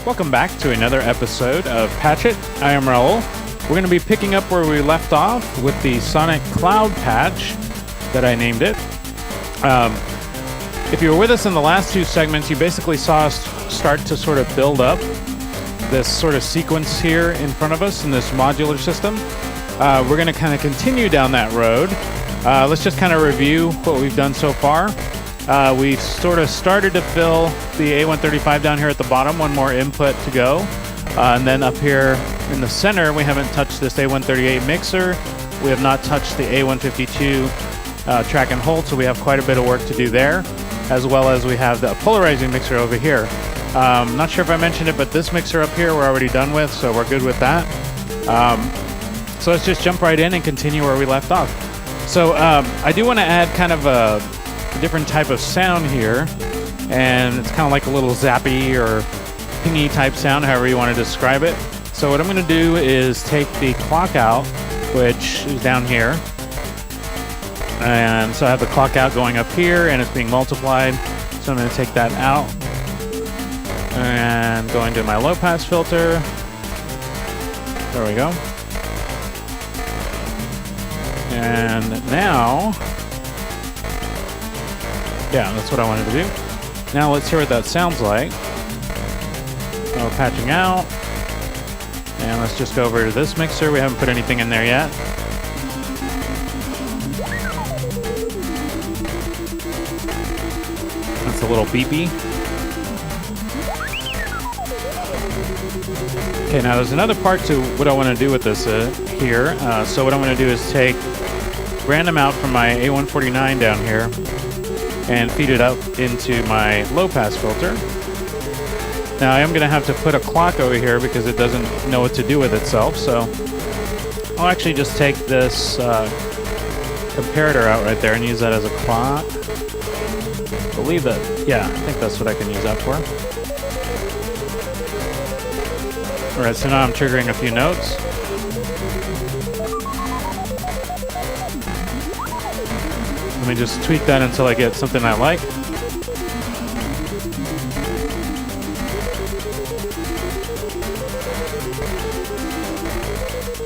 Welcome back to another episode of Patch It. I am Raul. We're going to be picking up where we left off with the Sonic Cloud patch that I named it. If you were with us in the last two segments, you basically saw us start to sort of build up this sort of sequence here in front of us in this modular system. We're going to kind of continue down that road. Let's just kind of review what we've done so far. We've sort of started to fill the A135 down here at the bottom, one more input to go. And then up here in the center, we haven't touched this A138 mixer. We have not touched the A152 track and hold, so we have quite a bit of work to do there, as well as we have the polarizing mixer over here. Not sure if I mentioned it, but this mixer up here we're already done with, so we're good with that. So let's just jump right in and continue where we left off. So I do want to add kind of a different type of sound here, and it's kind of like a little zappy or pingy type sound, however you want to describe it. So what I'm going to do is take the clock out, which is down here, and so I have the clock out going up here and it's being multiplied, so I'm going to take that out and going to my low pass filter. There we go. And now, yeah, that's what I wanted to do. Now let's hear what that sounds like. So we're patching out. And let's just go over to this mixer. We haven't put anything in there yet. That's a little beepy. Okay, now there's another part to what I want to do with this here. So what I'm going to do is take random out from my A149 down here and feed it up into my low pass filter. Now I am going to have to put a clock over here because it doesn't know what to do with itself, so I'll actually just take this comparator out right there and use that as a clock. I believe that, yeah, I think that's what I can use that for. Alright, so now I'm triggering a few notes. Let me just tweak that until I get something I like.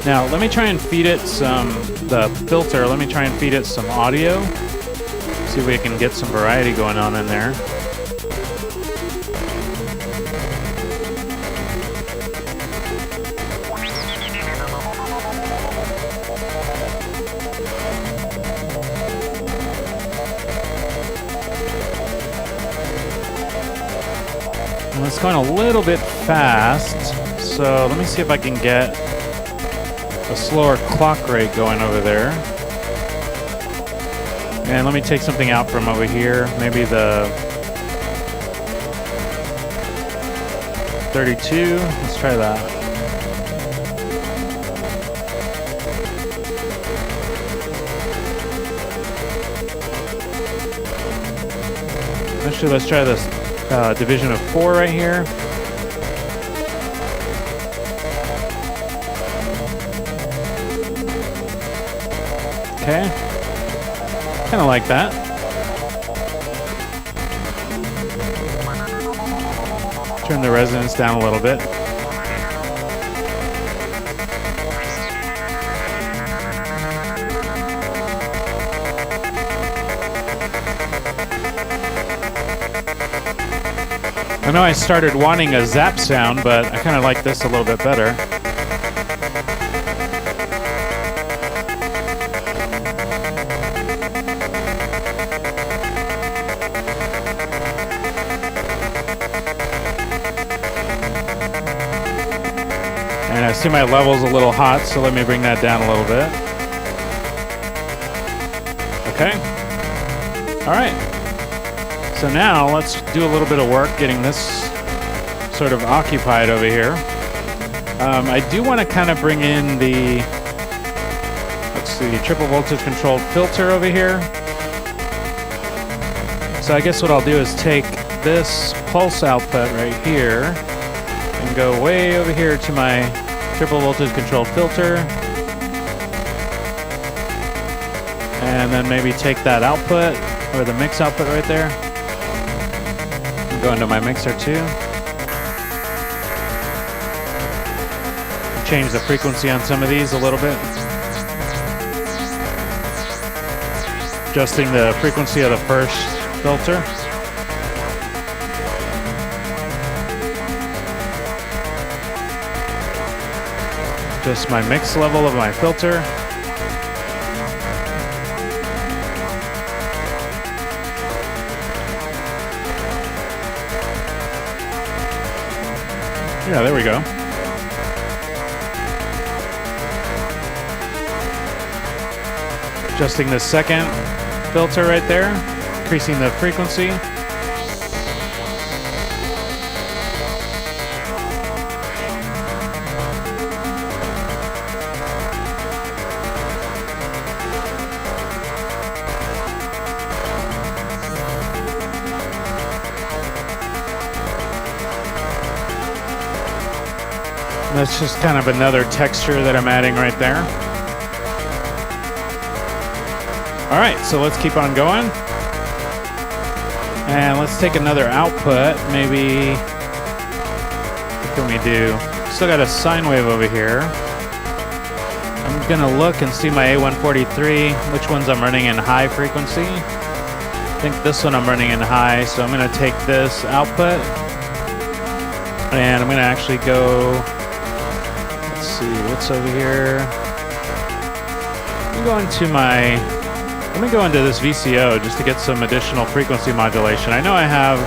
Now, let me try and feed it the filter, let me try and feed it some audio. See if we can get some variety going on in there. It's going a little bit fast, so let me see if I can get a slower clock rate going over there. And let me take something out from over here, maybe the 32. Let's try that. Actually, let's try this. Division of 4 right here. Okay. Kind of like that. Turn the resonance down a little bit. I know I started wanting a zap sound, but I kind of like this a little bit better. And I see my level's a little hot, so let me bring that down a little bit. Okay. All right. So now let's do a little bit of work getting this sort of occupied over here. I do want to kind of bring in the, let's see, triple voltage controlled filter over here. So I guess what I'll do is take this pulse output right here and go way over here to my triple voltage controlled filter. And then maybe take that output, or the mix output right there. Go into my mixer too. change the frequency on some of these a little bit. Adjusting the frequency of the first filter. Just my mix level of my filter. Yeah, there we go. Adjusting the second filter right there, increasing the frequency. That's just kind of another texture that I'm adding right there. All right, so let's keep on going. And let's take another output. Maybe, what can we do? Still got a sine wave over here. I'm gonna look and see my A143, which ones I'm running in high frequency. I think this one I'm running in high, so I'm gonna take this output and I'm gonna actually go, let's see, what's over here? Let me go into this VCO just to get some additional frequency modulation. I know I have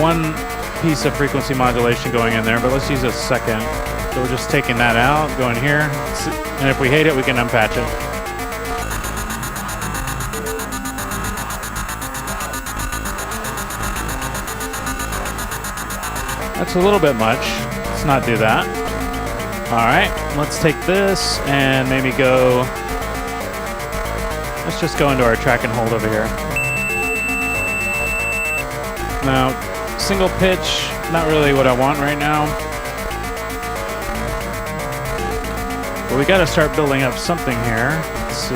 one piece of frequency modulation going in there, but let's use a second. So we're just taking that out, going here, and if we hate it, we can unpatch it. That's a little bit much. Let's not do that. All right, let's take this and maybe go, let's just go into our track and hold over here. Now, single pitch, not really what I want right now. But we got to start building up something here. Let's see.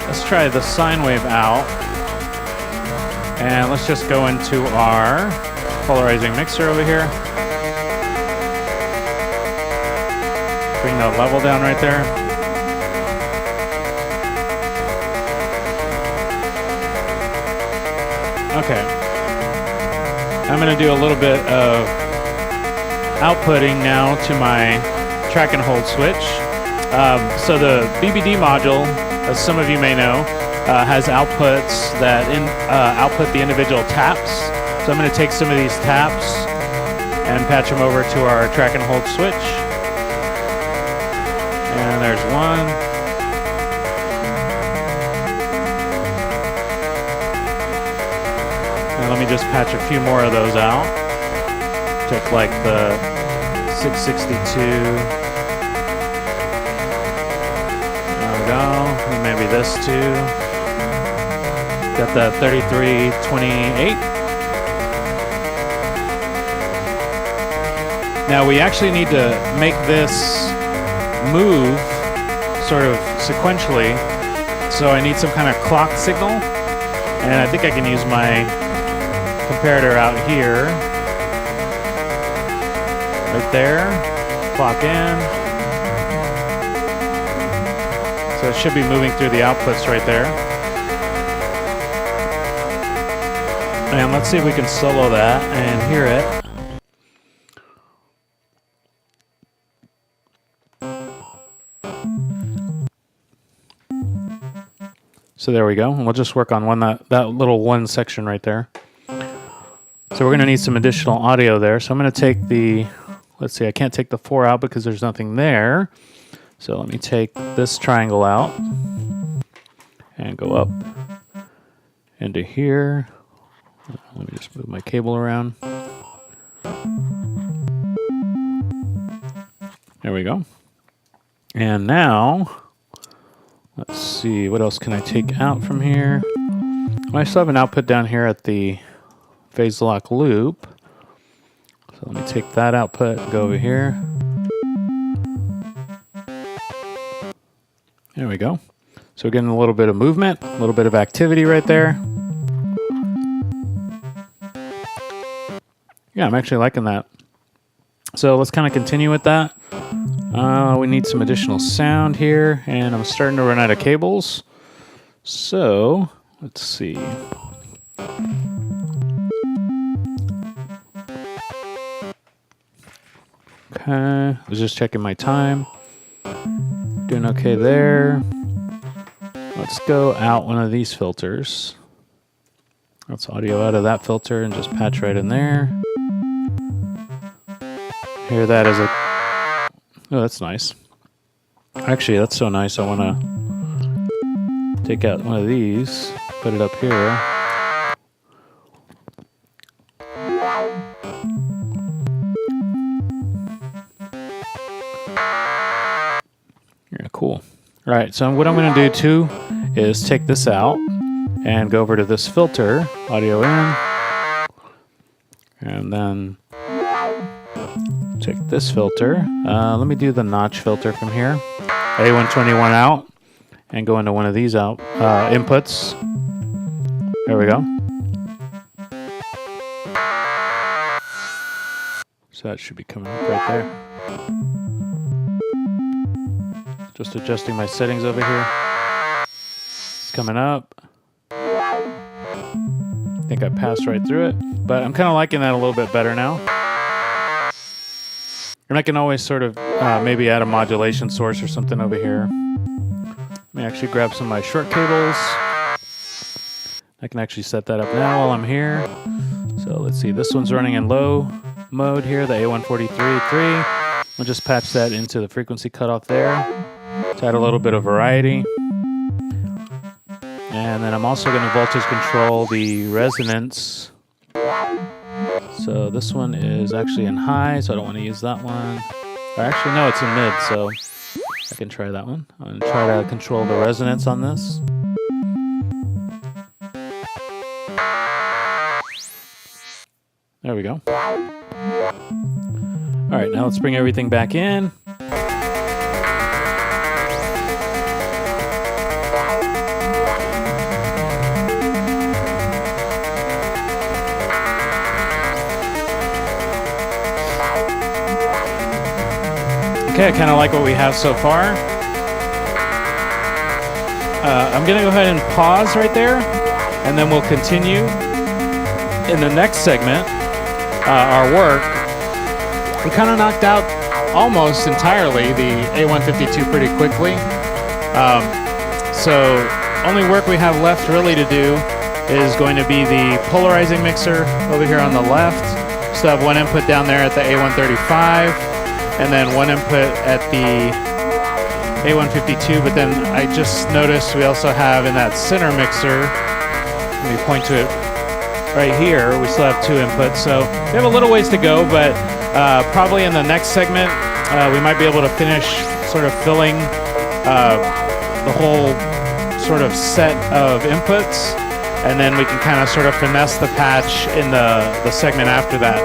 Let's try the sine wave out. And let's just go into our polarizing mixer over here. Bring the level down right there. Okay. I'm going to do a little bit of outputting now to my track and hold switch. So the BBD module, as some of you may know, has outputs that output the individual taps. So I'm going to take some of these taps and patch them over to our track and hold switch. And there's one. And let me just patch a few more of those out. Took like the 662. There we go. And maybe this too. Got the 3328. Now we actually need to make this move sort of sequentially. So I need some kind of clock signal. And I think I can use my comparator out here. Right there. Clock in. So it should be moving through the outputs right there. And let's see if we can solo that and hear it. So there we go, and we'll just work on that little one section right there. So we're going to need some additional audio there. So I'm going to take the, let's see, I can't take the 4 out because there's nothing there. So let me take this triangle out and go up into here. Let me just move my cable around. There we go. And now, let's see, what else can I take out from here? I still have an output down here at the phase lock loop. So let me take that output and go over here. There we go. So we're getting a little bit of movement, a little bit of activity right there. Yeah, I'm actually liking that. So let's kind of continue with that. We need some additional sound here, and I'm starting to run out of cables. So, let's see. Okay, I was just checking my time. Doing okay there. Let's go out one of these filters. Let's audio out of that filter and just patch right in there. Hear that as a... Oh, that's nice. Actually, that's so nice. I want to take out one of these, put it up here. Yeah, cool. All right, so what I'm going to do too is take this out and go over to this filter, audio in, and then take this filter. Let me do the notch filter from here. A121 out and go into one of these out inputs. There we go. So that should be coming up right there. Just adjusting my settings over here. It's coming up. I think I passed right through it, but I'm kind of liking that a little bit better now. And I can always sort of maybe add a modulation source or something over here. Let me actually grab some of my short cables. I can actually set that up now while I'm here. So let's see, this one's running in low mode here, the A143.3. We'll just patch that into the frequency cutoff there to add a little bit of variety. And then I'm also going to voltage control the resonance. So this one is actually in high, so I don't want to use that one. Or actually, no, it's in mid, so I can try that one. I'm going to try to control the resonance on this. There we go. All right, now let's bring everything back in. Okay, I kind of like what we have so far. I'm going to go ahead and pause right there, and then we'll continue in the next segment, our work. We kind of knocked out almost entirely the A152 pretty quickly. So only work we have left really to do is going to be the polarizing mixer over here on the left. So I have one input down there at the A135. And then one input at the A152, but then I just noticed we also have in that center mixer, let me point to it right here, we still have two inputs. So we have a little ways to go, but probably in the next segment, we might be able to finish sort of filling the whole sort of set of inputs, and then we can kind of sort of finesse the patch in the segment after that.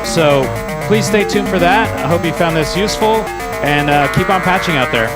So please stay tuned for that. I hope you found this useful, and keep on patching out there.